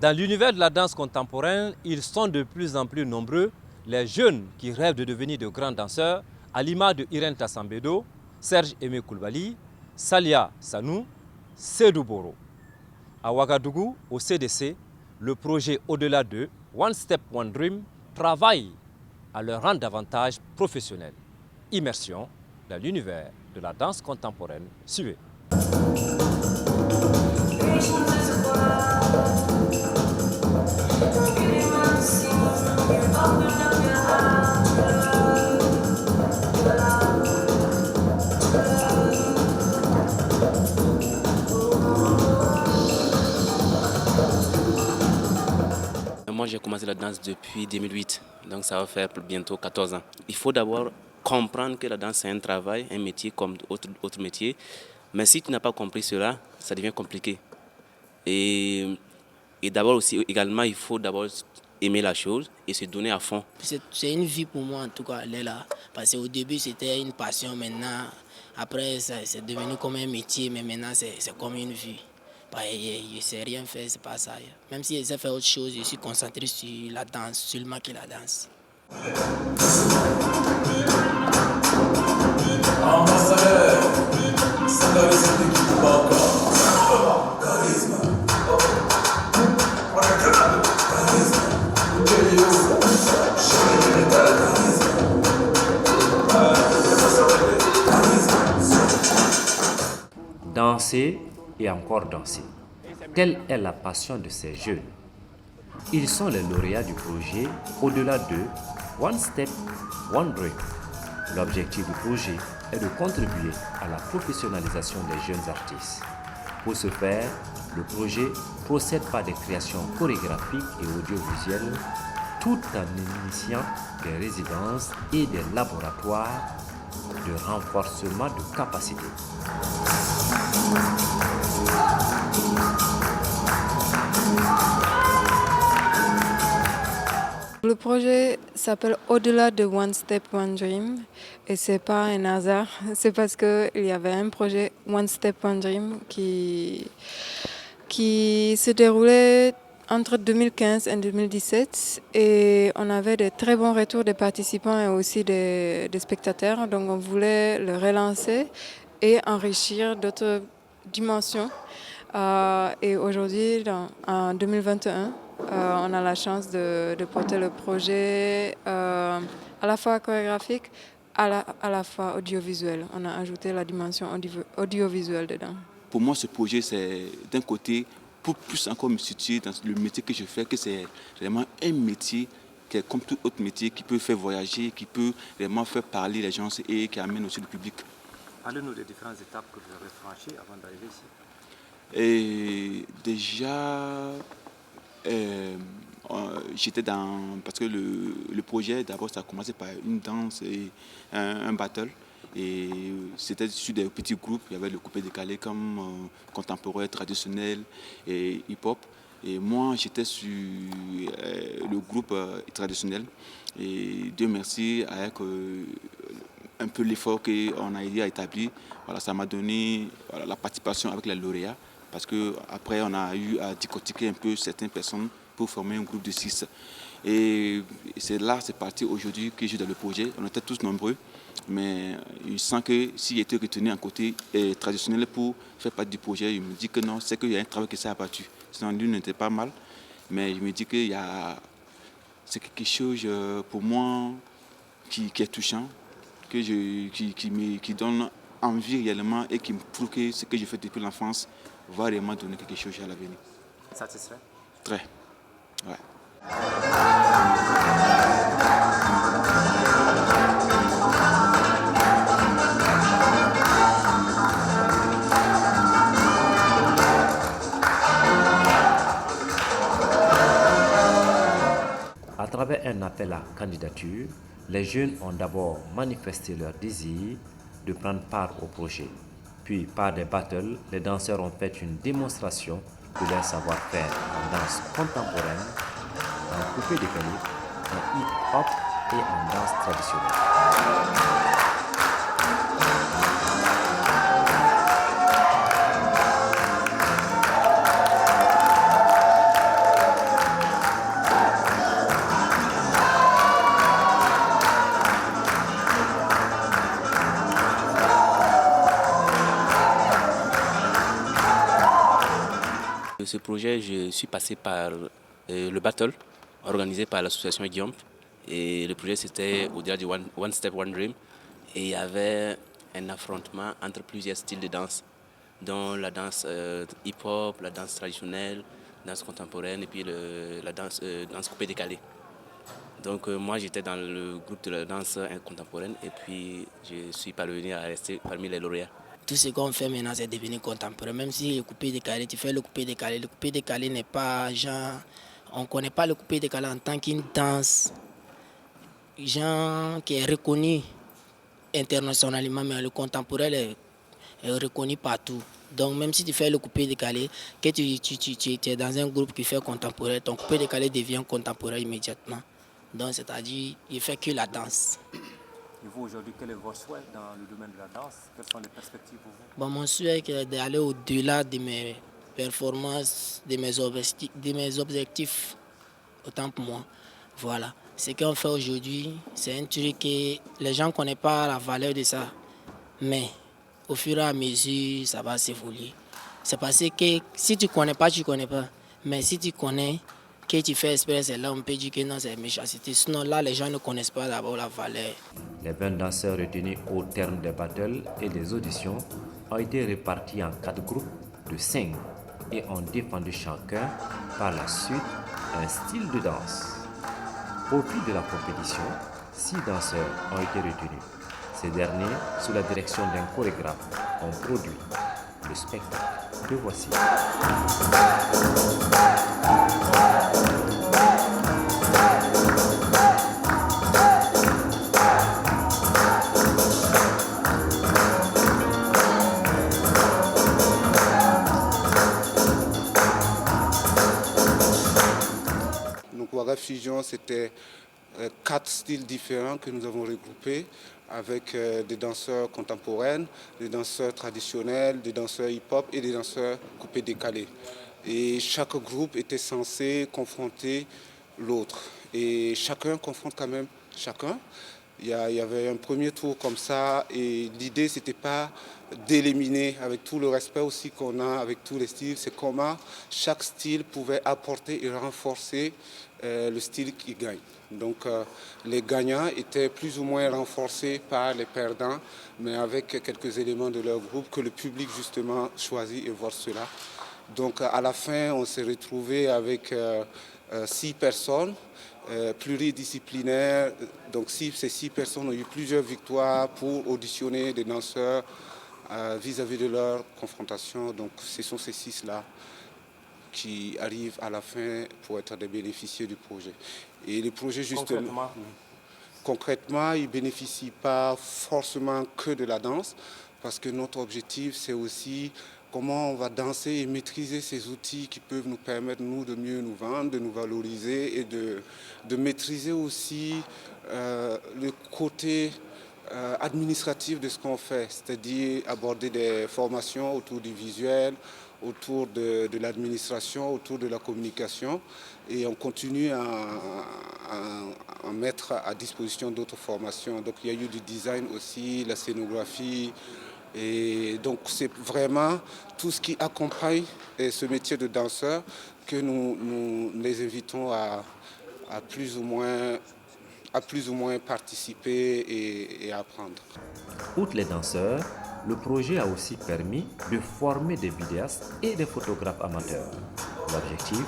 Dans l'univers de la danse contemporaine, ils sont de plus en plus nombreux, les jeunes qui rêvent de devenir de grands danseurs, à l'image de Irène Tassambedo, Serge Aimé Koulibaly, Salia Sanou, Sédou Boro. À Ouagadougou, au CDC, le projet Au-delà de One Step One Dream travaille à leur rendre davantage professionnels. Immersion dans l'univers de la danse contemporaine. Suivez. Moi, j'ai commencé la danse depuis 2008, donc ça va faire bientôt 14 ans. Il faut d'abord comprendre que la danse, c'est un travail, un métier comme autre métier. Mais si tu n'as pas compris cela, ça devient compliqué. Et d'abord aussi, également, il faut d'abord aimer la chose et se donner à fond. C'est une vie pour moi, en tout cas, elle est là. Parce qu'au début, c'était une passion. Maintenant, après, c'est devenu comme un métier, mais maintenant, c'est comme une vie. Je ne sais rien faire, c'est pas ça. Même si je sais faire autre chose, je suis concentré sur la danse, seulement que la danse. Ambassadeur, c'est dans les équipes qui Danser et encore danser. Telle est la passion de ces jeunes. Ils sont les lauréats du projet Au-delà de One Step, One Dream. L'objectif du projet est de contribuer à la professionnalisation des jeunes artistes. Pour ce faire, le projet procède par des créations chorégraphiques et audiovisuelles tout en initiant des résidences et des laboratoires de renforcement de capacités. Le projet s'appelle Au-delà de One Step, One Dream et c'est pas un hasard, c'est parce qu'il y avait un projet One Step, One Dream qui se déroulait entre 2015 et 2017 et on avait de très bons retours des participants et aussi des spectateurs, donc on voulait le relancer et enrichir d'autres dimensions. Et aujourd'hui, en 2021, on a la chance de porter le projet à la fois chorégraphique, à la fois audiovisuel. On a ajouté la dimension audiovisuelle dedans. Pour moi, ce projet, c'est d'un côté, pour plus encore me situer dans le métier que je fais, que c'est vraiment un métier qui est comme tout autre métier, qui peut faire voyager, qui peut vraiment faire parler les gens et qui amène aussi le public. Parlez-nous des différentes étapes que vous avez franchies avant d'arriver ici. Et déjà, j'étais dans... Parce que le projet, d'abord, ça a commencé par une danse et un battle. Et c'était sur des petits groupes. Il y avait le coupé décalé comme contemporain, traditionnel et hip-hop. Et moi, j'étais sur le groupe traditionnel. Et Dieu merci, avec un peu l'effort qu'on a établi, voilà, ça m'a donné la participation avec les lauréats. Parce qu'après, on a eu à décortiquer un peu certaines personnes pour former un groupe de 6. Et c'est parti aujourd'hui que je suis dans le projet. On était tous nombreux, mais je sens que s'il était retenu un côté traditionnel pour faire partie du projet, je me dis que non, c'est qu'il y a un travail qui s'est abattu. Sinon, lui n'était pas mal, mais je me dis que c'est quelque chose pour moi qui est touchant, qui donne envie réellement et qui me prouve que ce que je fais depuis l'enfance va réellement donner quelque chose à l'avenir. Satisfait? Très. Ouais. À travers un appel à candidature, les jeunes ont d'abord manifesté leur désir de prendre part au projet. Puis, par des battles, les danseurs ont fait une démonstration de leur savoir-faire en danse contemporaine, en coupé décalé, en hip-hop et en danse traditionnelle. de ce projet, je suis passé par le battle organisé par l'association Guillaume. Et le projet, c'était au-delà du One Step, One Dream. Et il y avait un affrontement entre plusieurs styles de danse, dont la danse hip-hop, la danse traditionnelle, la danse contemporaine et puis la danse coupée décalée. Donc moi, j'étais dans le groupe de la danse contemporaine et puis je suis parvenu à rester parmi les lauréats. Tout ce qu'on fait maintenant, c'est devenu contemporain. Même si le coupé décalé, tu fais le coupé décalé. Le coupé décalé n'est pas genre... On ne connaît pas le coupé décalé en tant qu'une danse genre qui est reconnue internationalement, mais le contemporain est reconnu partout. Donc même si tu fais le coupé décalé, que tu es dans un groupe qui fait contemporain, ton coupé décalé devient contemporain immédiatement. Donc c'est-à-dire, il ne fait que la danse. Et vous, aujourd'hui, quel est votre souhait dans le domaine de la danse? Quelles sont les perspectives pour vous? Bon, mon souhait est d'aller au-delà de mes performances, de mes objectifs, autant pour moi. Voilà. Ce qu'on fait aujourd'hui, c'est un truc que les gens ne connaissent pas la valeur de ça. Mais au fur et à mesure, ça va s'évoluer. C'est parce que si tu ne connais pas, tu ne connais pas. Mais si tu connais, que tu fais exprès, c'est là on peut dire que non, c'est méchanceté. Sinon, là, les gens ne connaissent pas d'abord la valeur. Les 20 danseurs retenus au terme des battles et des auditions ont été répartis en 4 groupes de 5 et ont défendu chacun par la suite un style de danse. Au fil de la compétition, 6 danseurs ont été retenus. Ces derniers, sous la direction d'un chorégraphe, ont produit le spectacle que voici. Donc Waga Fusion, c'était 4 styles différents que nous avons regroupés avec des danseurs contemporains, des danseurs traditionnels, des danseurs hip-hop et des danseurs coupés décalés. Et chaque groupe était censé confronter l'autre. Et chacun confronte quand même chacun. Il y avait un premier tour comme ça et l'idée c'était pas d'éliminer avec tout le respect aussi qu'on a avec tous les styles, c'est comment chaque style pouvait apporter et renforcer le style qui gagne. Donc les gagnants étaient plus ou moins renforcés par les perdants, mais avec quelques éléments de leur groupe que le public justement choisit et voit cela. Donc à la fin on s'est retrouvé avec 6 personnes. Pluridisciplinaires, donc ces 6 personnes ont eu plusieurs victoires pour auditionner des danseurs vis-à-vis de leur confrontation. Donc ce sont ces 6-là qui arrivent à la fin pour être des bénéficiaires du projet. Et le projet justement, concrètement, il ne bénéficie pas forcément que de la danse, parce que notre objectif c'est aussi comment on va danser et maîtriser ces outils qui peuvent nous permettre, nous, de mieux nous vendre, de nous valoriser et de maîtriser aussi le côté administratif de ce qu'on fait, c'est-à-dire aborder des formations autour du visuel, autour de l'administration, autour de la communication. Et on continue à mettre à disposition d'autres formations. Donc il y a eu du design aussi, la scénographie. Et donc c'est vraiment tout ce qui accompagne ce métier de danseur que nous les invitons à plus ou moins participer et apprendre. Outre les danseurs, le projet a aussi permis de former des vidéastes et des photographes amateurs. L'objectif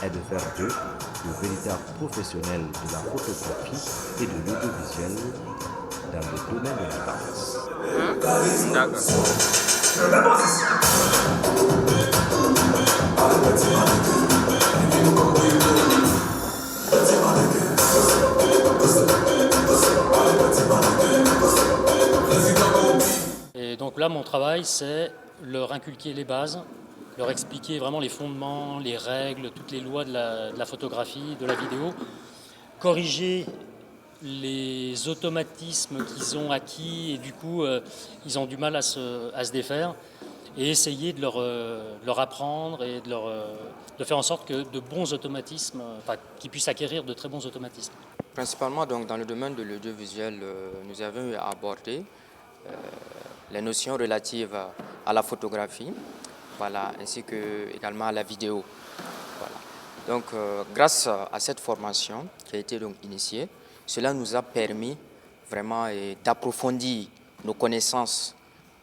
est de faire d'eux de véritables professionnels de la photographie et de l'audiovisuel dans le domaine de la danse. Et donc là, mon travail, c'est leur inculquer les bases, leur expliquer vraiment les fondements, les règles, toutes les lois de la photographie, de la vidéo, corriger les automatismes qu'ils ont acquis et du coup ils ont du mal à se défaire et essayer de leur apprendre et de faire en sorte que de bons automatismes, qu'ils puissent acquérir de très bons automatismes. Principalement donc, dans le domaine de l'audiovisuel, nous avons abordé les notions relatives à la photographie, voilà, ainsi que également à la vidéo. Voilà. Donc, grâce à cette formation qui a été donc initiée, cela nous a permis vraiment d'approfondir nos connaissances,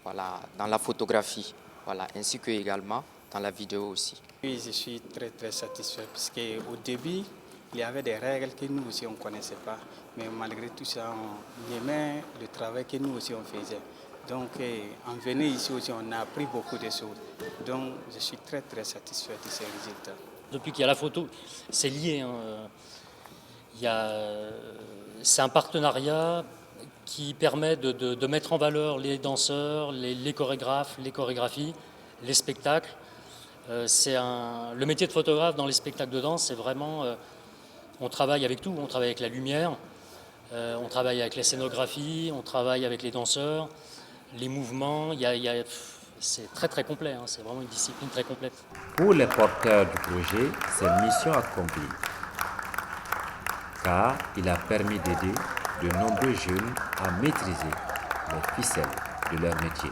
voilà, dans la photographie, voilà, ainsi que également dans la vidéo aussi. Oui, je suis très satisfait parce qu'au début, il y avait des règles que nous aussi on ne connaissait pas, mais malgré tout ça, on aimait le travail que nous aussi on faisait. Donc, en venant ici aussi, on a appris beaucoup de choses. Donc, je suis très satisfait de ces résultats. Depuis qu'il y a la photo, c'est lié. C'est un partenariat qui permet de mettre en valeur les danseurs, les chorégraphes, les chorégraphies, les spectacles. Le métier de photographe dans les spectacles de danse, c'est vraiment... on travaille avec tout, on travaille avec la lumière, on travaille avec les scénographies, on travaille avec les danseurs, les mouvements, c'est très complet, c'est vraiment une discipline très complète. Pour les porteurs du projet, c'est mission accomplie, car il a permis d'aider de nombreux jeunes à maîtriser les ficelles de leur métier.